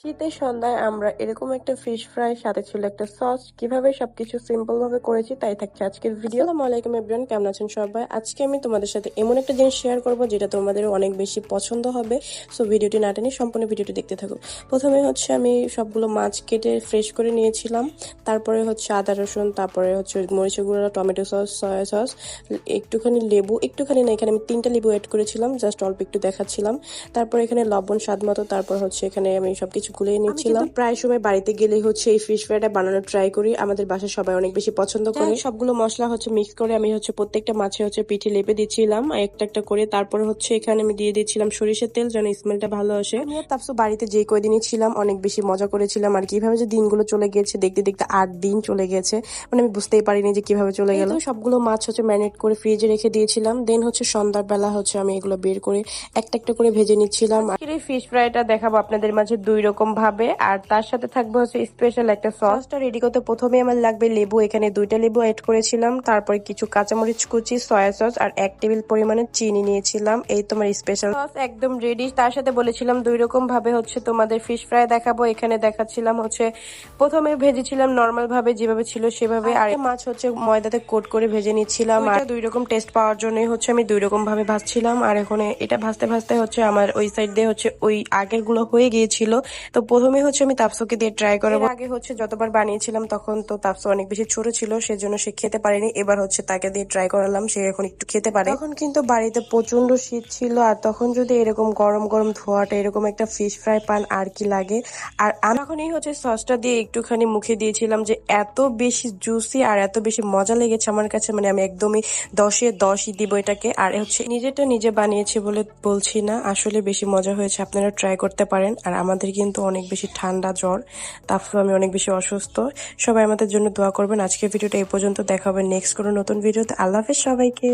শীতের সন্ধ্যায় আমরা এরকম একটা ফিশ ফ্রাই, সাথে ছিল একটা সস। কিভাবে সবকিছু সিম্পল ভাবে করেছি তাই থাকছে আজকের ভিডিও। আসসালামু আলাইকুম এভরিওয়ান, কেমন আছেন সবাই? আজকে আমি তোমাদের সাথে এমন একটা জিনিস শেয়ার করব যেটা তোমাদের অনেক বেশি পছন্দ হবে। সো ভিডিওটি না টেনে সম্পূর্ণ ভিডিওটি দেখতে থাকো। প্রথমে হচ্ছে আমি সবগুলো মাছ কেটে ফ্রেশ করে নিয়েছিলাম। তারপরে হচ্ছে আদা রসুন, তারপরে হচ্ছে মরিচের গুঁড়া, টমেটো সস, সয়া সস, একটুখানি লেবু, একটুখানি না, এখানে আমি 3টা লেবু অ্যাড করেছিলাম, জাস্ট অল্প একটু দেখাচ্ছিলাম। তারপর এখানে লবণ স্বাদ মতো, তারপর হচ্ছে এখানে আমি সবকিছু গুলিয়ে নিচ্ছিলাম। প্রায় সময় বাড়িতে গেলে হচ্ছে এই ফিশ ফ্রাইটা বানানোর ট্রাই করি, আমাদের বাসায় সবাই অনেক বেশি পছন্দ করে। সবগুলো মশলা হচ্ছে মিক্স করে আমি হচ্ছে প্রত্যেকটা মাছে হচ্ছে পিঠে লেপে দিচ্ছিলাম একটা একটা করে। তারপর হচ্ছে এখানে আমি দিয়ে দিচ্ছিলাম সরিষার তেল, যেন স্মেলটা ভালো আসে। আমি আর তাপসু বাড়িতে যে কয়দিনই ছিলাম অনেক বেশি মজা করেছিলাম। আর কিভাবে যে দিনগুলো চলে গিয়েছে, দেখতে দেখতে 8 দিন চলে গেছে, মানে আমি বুঝতেই পারিনি যে কিভাবে চলে গেল। সবগুলো মাছ হচ্ছে ম্যারিনেট করে ফ্রিজে রেখে দিয়েছিলাম। দেন হচ্ছে সন্ধ্যার বেলা হচ্ছে আমি এগুলো বের করে একটা একটা করে ভেজে নিচ্ছিলাম। আজকের এই ফিশ ফ্রাইটা দেখাবো আপনাদের মাঝে 2 রকম ভাবে, আর তার সাথে থাকবে হচ্ছে স্পেশাল একটা সসটা রেডি করতে প্রথমে আমার লাগবে লেবু। এখানে 2টা লেবু অ্যাড করেছিলাম, তারপরে কিছু কাঁচামরিচ কুচি, সয়া সস আর 1 টেবিল পরিমাণে চিনি নিয়েছিলাম। এই তোমার স্পেশাল সস একদম রেডি। তার সাথে বলেছিলাম 2 রকম ভাবে হচ্ছে তোমাদের ফিশ ফ্রাই দেখাবো। এখানে দেখাচ্ছিলাম হচ্ছে প্রথমে ভেজেছিলাম নর্মাল ভাবে যেভাবে ছিল সেভাবে, আর মাছ হচ্ছে ময়দাতে কোট করে ভেজে নিচ্ছিলাম। আর 2 রকম টেস্ট পাওয়ার জন্যই হচ্ছে আমি 2 রকম ভাবে ভাজছিলাম। আর এখন এটা ভাজতে ভাজতে হচ্ছে আমার ওই সাইড দিয়ে হচ্ছে ওই আগের গুলো হয়ে গিয়েছিল। তো প্রথমে হচ্ছে আমি তাপসুকে দিয়ে ট্রাই করাবো। আগে হচ্ছে যতবার বানিয়েছিলাম তখন তো তাপসু অনেক বেশি ছোট ছিল, সেজন্য সে খেতে পারেনি। এবার হচ্ছে তাকে দিয়ে ট্রাই করালাম, সে এখন একটু খেতে পারে। তখন কিন্তু বাড়িতে প্রচন্ড শীত ছিল, আর তখন যদি এরকম গরম গরম ধোয়াটা এরকম একটা ফিশ ফ্রাই পান আর কি লাগে। আর আমি তখনই হচ্ছে সসটা দিয়ে একটুখানি মুখে দিয়েছিলাম, যে এত বেশি জুসি আর এত বেশি মজা লেগেছে আমার কাছে, মানে আমি একদমই 10-এ 10ই দিব এটাকে। আর হচ্ছে নিজেটা নিজে বানিয়েছি বলে বলছি না, আসলে বেশি মজা হয়েছে, আপনারা ট্রাই করতে পারেন। আর আমাদের কিন্তু অনেক বেশি ঠান্ডা জ্বর, তারপর আমি অনেক বেশি অসুস্থ। সবাই আমাদের জন্য দোয়া করবেন। আজকের ভিডিওটা এই পর্যন্ত, দেখা হবে নেক্সট কোনো নতুন ভিডিওতে। আল্লাহ হাফেজ সবাইকে।